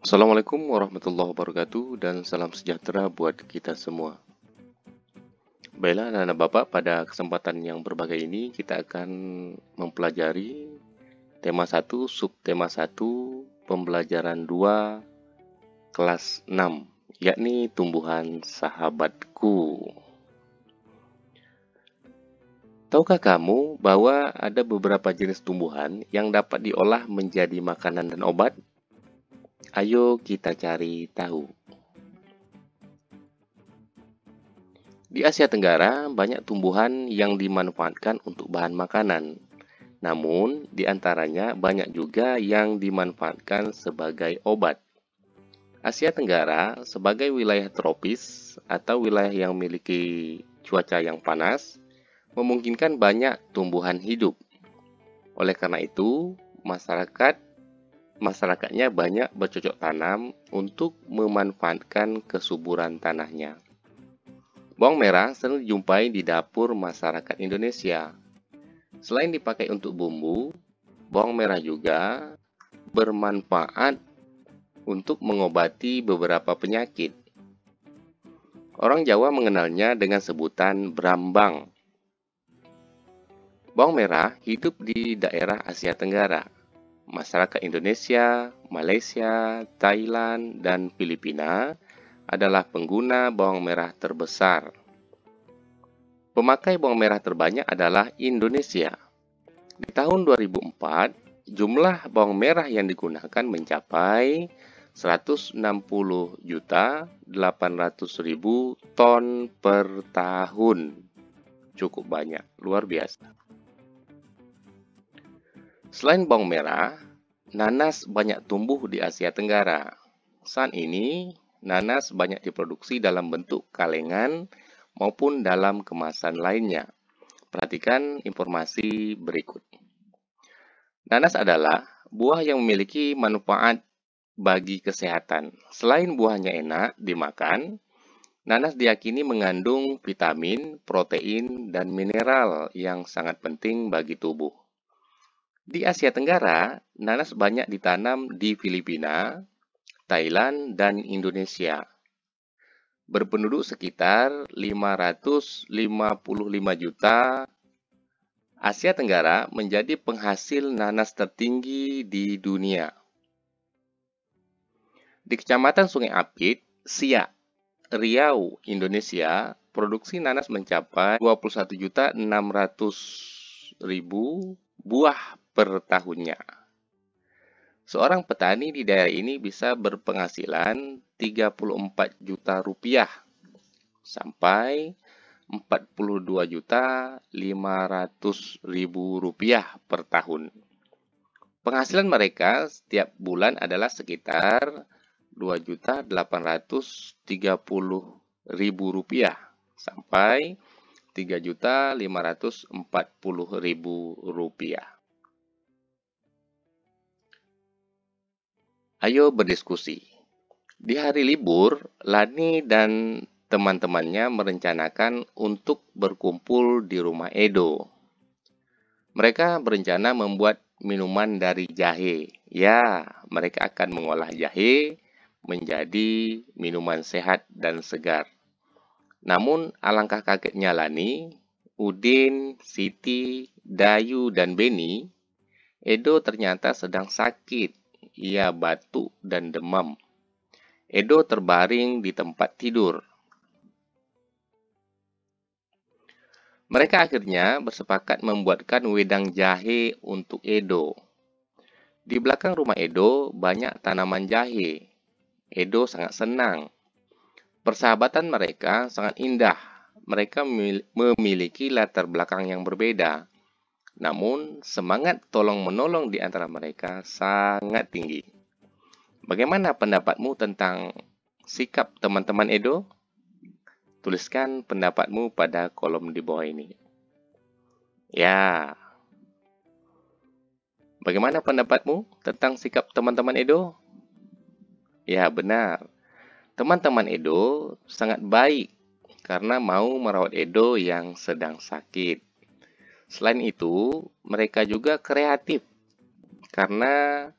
Assalamualaikum warahmatullahi wabarakatuh dan salam sejahtera buat kita semua. Baiklah anak-anak Bapak, pada kesempatan yang berbahagia ini kita akan mempelajari tema 1, subtema 1, pembelajaran 2, kelas 6, yakni tumbuhan sahabatku. Tahukah kamu bahwa ada beberapa jenis tumbuhan yang dapat diolah menjadi makanan dan obat? Ayo kita cari tahu. Di Asia Tenggara, banyak tumbuhan yang dimanfaatkan untuk bahan makanan. Namun, di antaranya banyak juga yang dimanfaatkan sebagai obat. Asia Tenggara sebagai wilayah tropis atau wilayah yang memiliki cuaca yang panas, memungkinkan banyak tumbuhan hidup. Oleh karena itu, masyarakatnya banyak bercocok tanam untuk memanfaatkan kesuburan tanahnya. Bawang merah sering dijumpai di dapur masyarakat Indonesia. Selain dipakai untuk bumbu, bawang merah juga bermanfaat untuk mengobati beberapa penyakit. Orang Jawa mengenalnya dengan sebutan brambang. Bawang merah hidup di daerah Asia Tenggara. Masyarakat Indonesia, Malaysia, Thailand, dan Filipina adalah pengguna bawang merah terbesar. Pemakai bawang merah terbanyak adalah Indonesia. Di tahun 2004, jumlah bawang merah yang digunakan mencapai 160.800.000 ton per tahun. Cukup banyak, luar biasa. Selain bawang merah, nanas banyak tumbuh di Asia Tenggara. Saat ini, nanas banyak diproduksi dalam bentuk kalengan maupun dalam kemasan lainnya. Perhatikan informasi berikut. Nanas adalah buah yang memiliki manfaat bagi kesehatan. Selain buahnya enak dimakan, nanas diyakini mengandung vitamin, protein, dan mineral yang sangat penting bagi tubuh. Di Asia Tenggara, nanas banyak ditanam di Filipina, Thailand, dan Indonesia. Berpenduduk sekitar 555 juta, Asia Tenggara menjadi penghasil nanas tertinggi di dunia. Di Kecamatan Sungai Apit, Siak, Riau, Indonesia, produksi nanas mencapai 21.600.000 buah per tahunnya. Seorang petani di daerah ini bisa berpenghasilan 34 juta rupiah sampai 42.500.000 rupiah per tahun. Penghasilan mereka setiap bulan adalah sekitar 2.830.000 rupiah sampai 3.540.000 rupiah. Ayo berdiskusi. Di hari libur, Lani dan teman-temannya merencanakan untuk berkumpul di rumah Edo. Mereka berencana membuat minuman dari jahe. Ya, mereka akan mengolah jahe menjadi minuman sehat dan segar. Namun, alangkah kagetnya Lani, Udin, Siti, Dayu, dan Beni, Edo ternyata sedang sakit. Ia batuk dan demam. Edo terbaring di tempat tidur. Mereka akhirnya bersepakat membuatkan wedang jahe untuk Edo. Di belakang rumah Edo banyak tanaman jahe. Edo sangat senang. Persahabatan mereka sangat indah. Mereka memiliki latar belakang yang berbeda. Namun, semangat tolong-menolong di antara mereka sangat tinggi. Bagaimana pendapatmu tentang sikap teman-teman Edo? Tuliskan pendapatmu pada kolom di bawah ini. Ya, bagaimana pendapatmu tentang sikap teman-teman Edo? Ya, benar. Teman-teman Edo sangat baik karena mau merawat Edo yang sedang sakit. Selain itu, mereka juga kreatif karena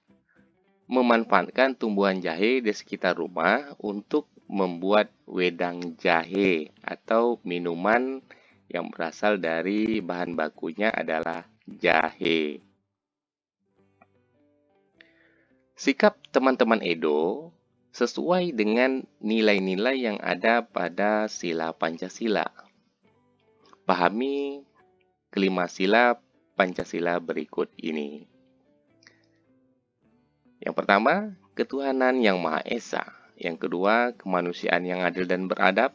memanfaatkan tumbuhan jahe di sekitar rumah untuk membuat wedang jahe atau minuman yang berasal dari bahan bakunya adalah jahe. Sikap teman-teman Edo sesuai dengan nilai-nilai yang ada pada sila Pancasila. Pahami kelima sila Pancasila berikut ini. Yang pertama, ketuhanan yang Maha Esa. Yang kedua, kemanusiaan yang adil dan beradab.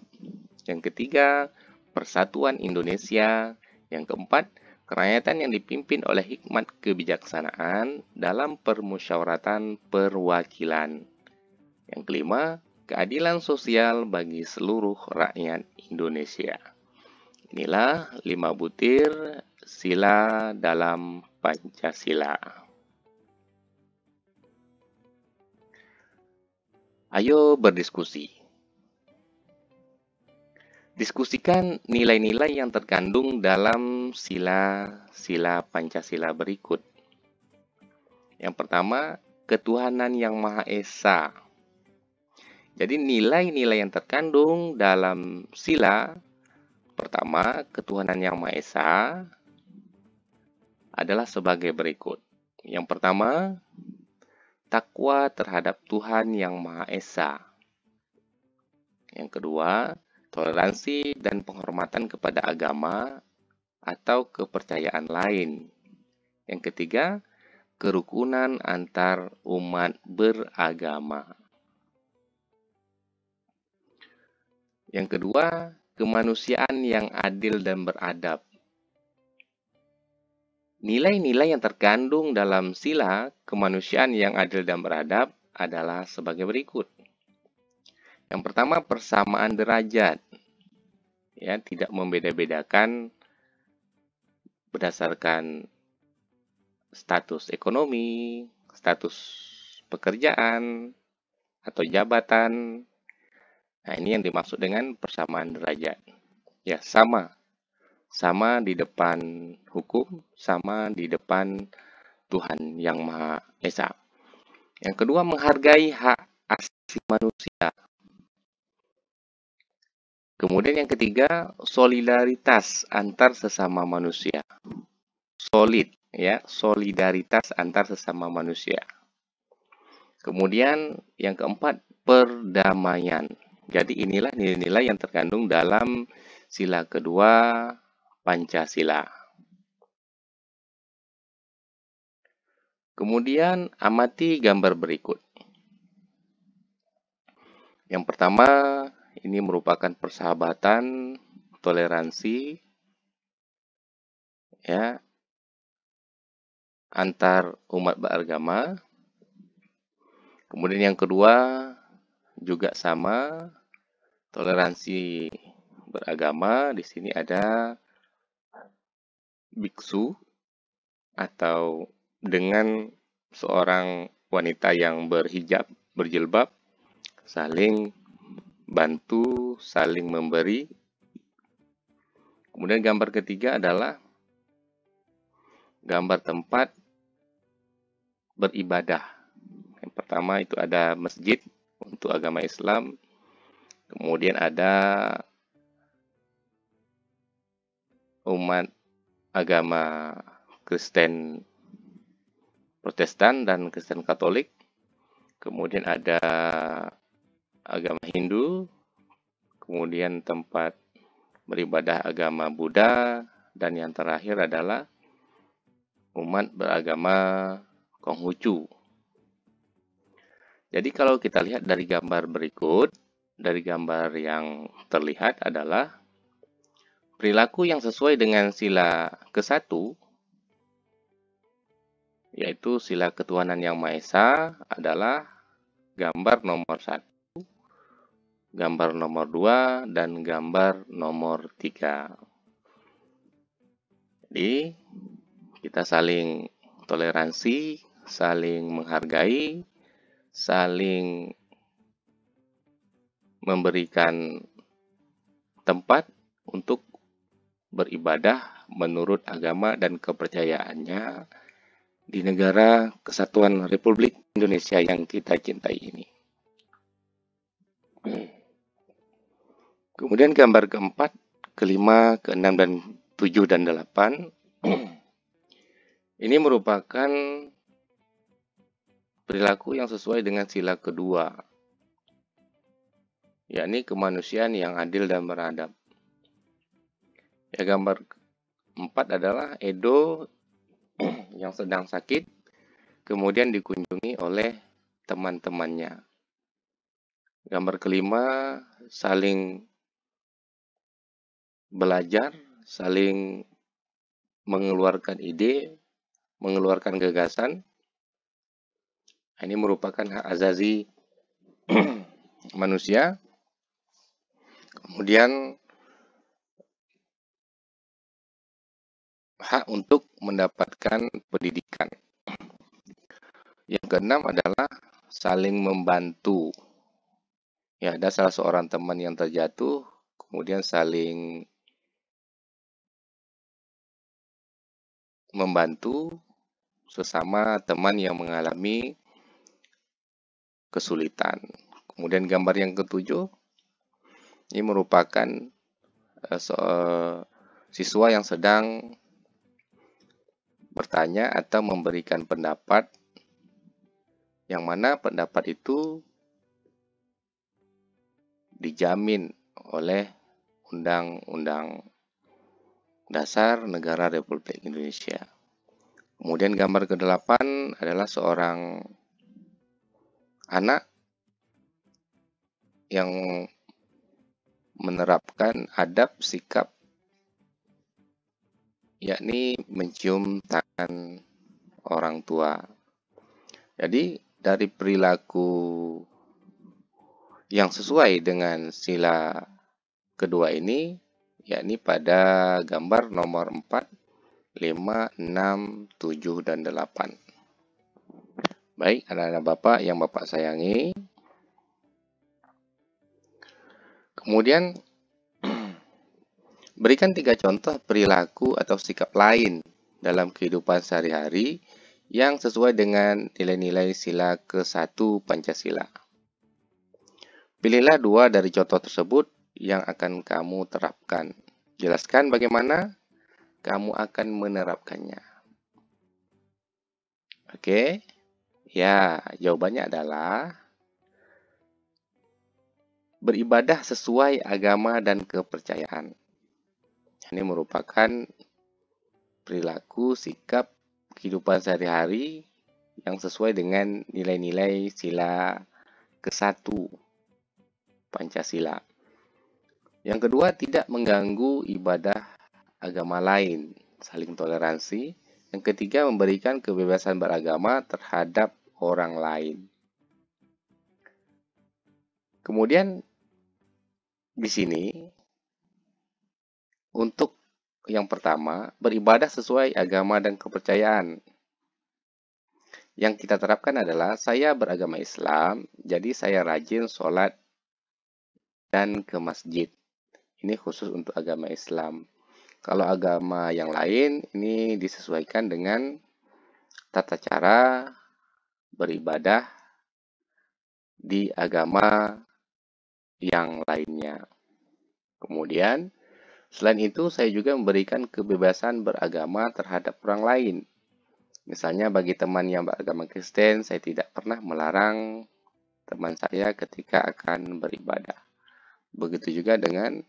Yang ketiga, persatuan Indonesia. Yang keempat, kerakyatan yang dipimpin oleh hikmat kebijaksanaan dalam permusyawaratan perwakilan. Yang kelima, keadilan sosial bagi seluruh rakyat Indonesia. Inilah 5 butir sila dalam Pancasila. Ayo berdiskusi. Diskusikan nilai-nilai yang terkandung dalam sila-sila Pancasila berikut. Yang pertama, ketuhanan yang Maha Esa. Jadi nilai-nilai yang terkandung dalam sila pertama, ketuhanan yang Maha Esa adalah sebagai berikut. Yang pertama, takwa terhadap Tuhan yang Maha Esa. Yang kedua, toleransi dan penghormatan kepada agama atau kepercayaan lain. Yang ketiga, kerukunan antar umat beragama. Yang kedua, kemanusiaan yang adil dan beradab. Nilai-nilai yang terkandung dalam sila kemanusiaan yang adil dan beradab adalah sebagai berikut. Yang pertama, persamaan derajat. Ya, tidak membeda-bedakan berdasarkan status ekonomi, status pekerjaan, atau jabatan. Nah, ini yang dimaksud dengan persamaan derajat. Ya, sama di depan hukum, sama di depan Tuhan yang Maha Esa. Yang kedua, menghargai hak asasi manusia. Kemudian yang ketiga, solidaritas antar sesama manusia. Solidaritas antar sesama manusia. Kemudian yang keempat, perdamaian. Jadi inilah nilai-nilai yang terkandung dalam sila kedua Pancasila. Kemudian amati gambar berikut. Yang pertama, ini merupakan persahabatan, toleransi, ya, antar umat beragama. Kemudian yang kedua juga sama, toleransi beragama. Di sini ada biksu atau dengan seorang wanita yang berhijab, berjilbab, saling bantu, saling memberi. Kemudian gambar ketiga adalah gambar tempat beribadah. Yang pertama itu ada masjid untuk agama Islam. Kemudian ada umat agama Kristen Protestan dan Kristen Katolik. Kemudian ada agama Hindu. Kemudian tempat beribadah agama Buddha. Dan yang terakhir adalah umat beragama Konghucu. Jadi kalau kita lihat dari gambar berikut, dari gambar yang terlihat adalah perilaku yang sesuai dengan sila ke-1, yaitu sila ketuhanan yang Maha Esa adalah gambar nomor 1, gambar nomor 2, dan gambar nomor 3. Jadi, kita saling toleransi, saling menghargai, saling memberikan tempat untuk beribadah menurut agama dan kepercayaannya di negara Kesatuan Republik Indonesia yang kita cintai ini. Kemudian gambar keempat, kelima, keenam, dan 7 dan 8. Ini merupakan perilaku yang sesuai dengan sila kedua, yakni kemanusiaan yang adil dan beradab. Ya, gambar 4 adalah Edo yang sedang sakit, kemudian dikunjungi oleh teman-temannya. Gambar kelima, saling belajar, saling mengeluarkan ide, mengeluarkan gagasan. Ini merupakan hak azazi manusia. Kemudian hak untuk mendapatkan pendidikan. Yang keenam adalah saling membantu. Ya, ada salah seorang teman yang terjatuh, kemudian saling membantu sesama teman yang mengalami kesulitan. Kemudian gambar yang ketujuh, ini merupakan siswa yang sedang bertanya atau memberikan pendapat, yang mana pendapat itu dijamin oleh Undang-Undang Dasar Negara Republik Indonesia. Kemudian gambar ke-8 adalah seorang anak yang menerapkan adab sikap, yakni mencium tangan orang tua. Jadi dari perilaku yang sesuai dengan sila kedua ini, yakni pada gambar nomor 4, 5, 6, 7, dan 8. Baik, anak-anak Bapak yang Bapak sayangi. Kemudian, berikan 3 contoh perilaku atau sikap lain dalam kehidupan sehari-hari yang sesuai dengan nilai-nilai sila ke-1 Pancasila. Pilihlah 2 dari contoh tersebut yang akan kamu terapkan. Jelaskan bagaimana kamu akan menerapkannya. Oke, ya, jawabannya adalah beribadah sesuai agama dan kepercayaan. Ini merupakan perilaku, sikap, kehidupan sehari-hari yang sesuai dengan nilai-nilai sila ke-1 Pancasila. Yang kedua, tidak mengganggu ibadah agama lain, saling toleransi. Yang ketiga, memberikan kebebasan beragama terhadap orang lain. Kemudian di sini untuk yang pertama, beribadah sesuai agama dan kepercayaan. Yang kita terapkan adalah saya beragama Islam, jadi saya rajin sholat dan ke masjid. Ini khusus untuk agama Islam. Kalau agama yang lain, ini disesuaikan dengan tata cara beribadah di agama yang lainnya. Kemudian, selain itu, saya juga memberikan kebebasan beragama terhadap orang lain. Misalnya, bagi teman yang beragama Kristen, saya tidak pernah melarang teman saya ketika akan beribadah. Begitu juga dengan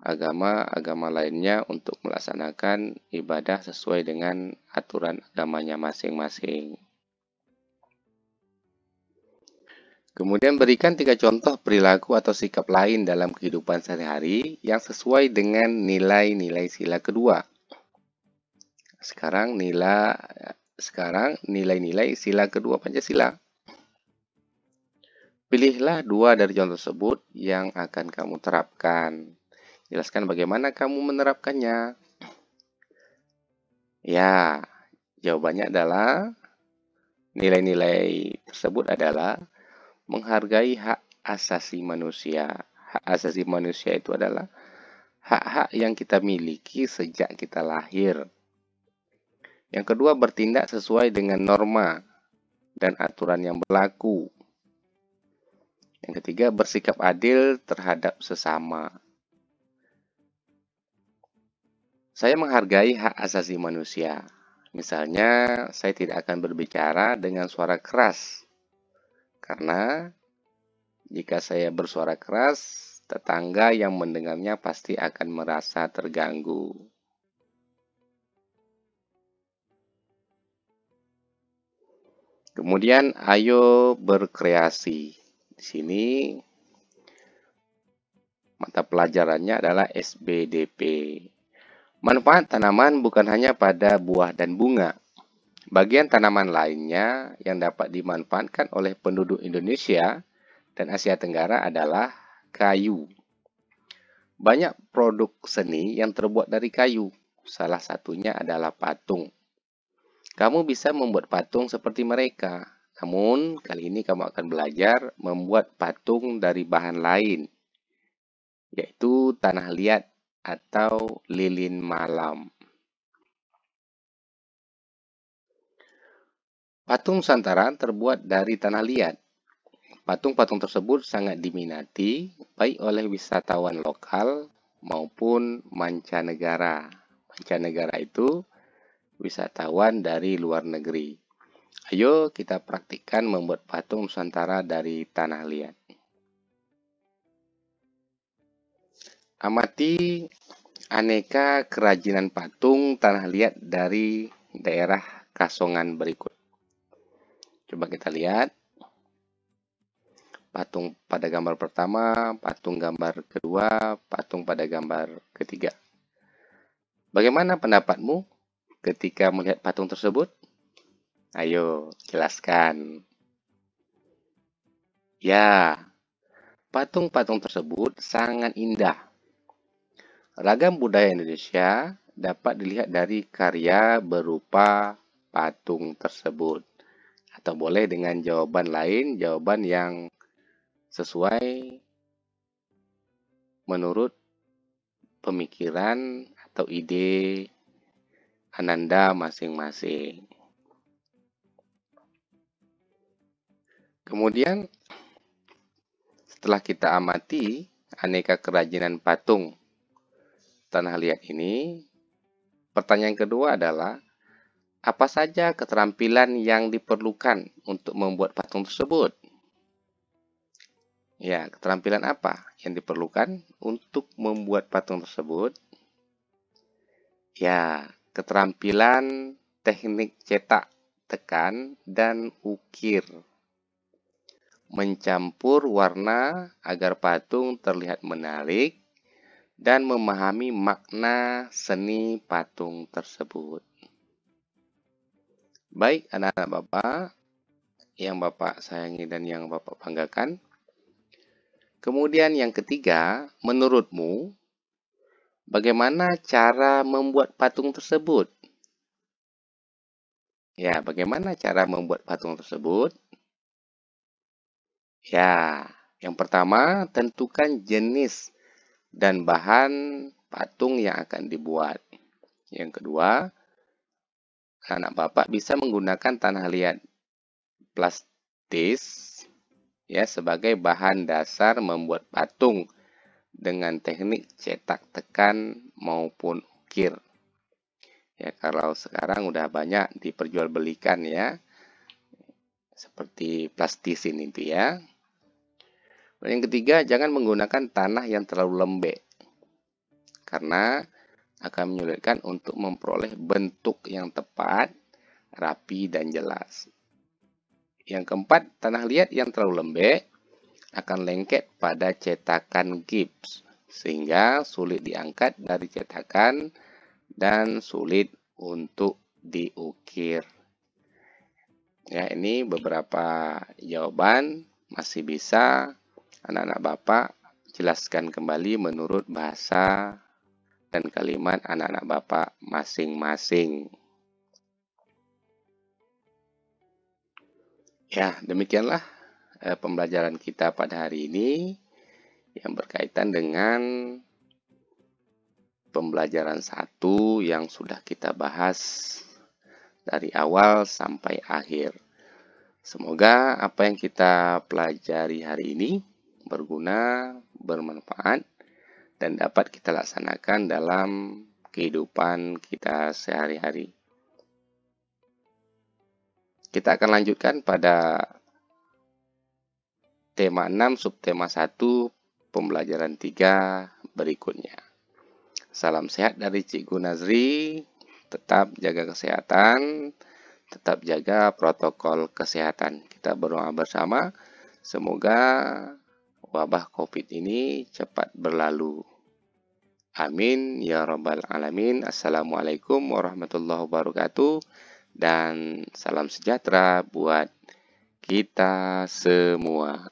agama-agama lainnya untuk melaksanakan ibadah sesuai dengan aturan agamanya masing-masing. Kemudian berikan 3 contoh perilaku atau sikap lain dalam kehidupan sehari-hari yang sesuai dengan nilai-nilai sila kedua. Sekarang nilai-nilai sila kedua Pancasila. Pilihlah 2 dari contoh tersebut yang akan kamu terapkan. Jelaskan bagaimana kamu menerapkannya. Ya, jawabannya adalah nilai-nilai tersebut adalah menghargai hak asasi manusia. Hak asasi manusia itu adalah hak-hak yang kita miliki sejak kita lahir. Yang kedua, bertindak sesuai dengan norma dan aturan yang berlaku. Yang ketiga, bersikap adil terhadap sesama. Saya menghargai hak asasi manusia. Misalnya, saya tidak akan berbicara dengan suara keras. Karena jika saya bersuara keras, tetangga yang mendengarnya pasti akan merasa terganggu. Kemudian, ayo berkreasi. Di sini mata pelajarannya adalah SBDP. Manfaat tanaman bukan hanya pada buah dan bunga. Bagian tanaman lainnya yang dapat dimanfaatkan oleh penduduk Indonesia dan Asia Tenggara adalah kayu. Banyak produk seni yang terbuat dari kayu. Salah satunya adalah patung. Kamu bisa membuat patung seperti mereka. Namun, kali ini kamu akan belajar membuat patung dari bahan lain, yaitu tanah liat atau lilin malam. Patung Nusantara terbuat dari tanah liat. Patung-patung tersebut sangat diminati baik oleh wisatawan lokal maupun mancanegara. Mancanegara itu wisatawan dari luar negeri. Ayo kita praktikkan membuat patung Nusantara dari tanah liat. Amati aneka kerajinan patung tanah liat dari daerah Kasongan berikut. Coba kita lihat. Patung pada gambar pertama, patung gambar kedua, patung pada gambar ketiga. Bagaimana pendapatmu ketika melihat patung tersebut? Ayo, jelaskan. Ya, patung-patung tersebut sangat indah. Ragam budaya Indonesia dapat dilihat dari karya berupa patung tersebut. Atau boleh dengan jawaban lain, jawaban yang sesuai menurut pemikiran atau ide Ananda masing-masing. Kemudian, setelah kita amati aneka kerajinan patung tanah liat ini, pertanyaan kedua adalah, apa saja keterampilan yang diperlukan untuk membuat patung tersebut? Ya, keterampilan apa yang diperlukan untuk membuat patung tersebut? Ya, keterampilan teknik cetak, tekan, dan ukir. Mencampur warna agar patung terlihat menarik dan memahami makna seni patung tersebut. Baik anak-anak Bapak, yang Bapak sayangi dan yang Bapak banggakan. Kemudian yang ketiga, menurutmu, bagaimana cara membuat patung tersebut? Ya, bagaimana cara membuat patung tersebut? Ya, yang pertama, tentukan jenis dan bahan patung yang akan dibuat. Yang kedua, anak Bapak bisa menggunakan tanah liat plastis ya sebagai bahan dasar membuat patung dengan teknik cetak, tekan maupun ukir. Ya, kalau sekarang udah banyak diperjualbelikan ya. Seperti plastisin itu ya. Yang ketiga, jangan menggunakan tanah yang terlalu lembek. Karena akan menyulitkan untuk memperoleh bentuk yang tepat, rapi, dan jelas. Yang keempat, tanah liat yang terlalu lembek akan lengket pada cetakan gips, sehingga sulit diangkat dari cetakan dan sulit untuk diukir. Ya, ini beberapa jawaban, masih bisa anak-anak Bapak jelaskan kembali menurut bahasa dan kalimat anak-anak Bapak masing-masing. Ya, demikianlah pembelajaran kita pada hari ini yang berkaitan dengan pembelajaran 1 yang sudah kita bahas dari awal sampai akhir. Semoga apa yang kita pelajari hari ini berguna, bermanfaat, dan dapat kita laksanakan dalam kehidupan kita sehari-hari. Kita akan lanjutkan pada tema 6, subtema 1, pembelajaran 3 berikutnya. Salam sehat dari Cikgu Nazri, tetap jaga kesehatan, tetap jaga protokol kesehatan. Kita berdoa bersama, semoga wabah COVID ini cepat berlalu. Amin ya rabbal alamin. Assalamualaikum warahmatullahi wabarakatuh. Dan salam sejahtera buat kita semua.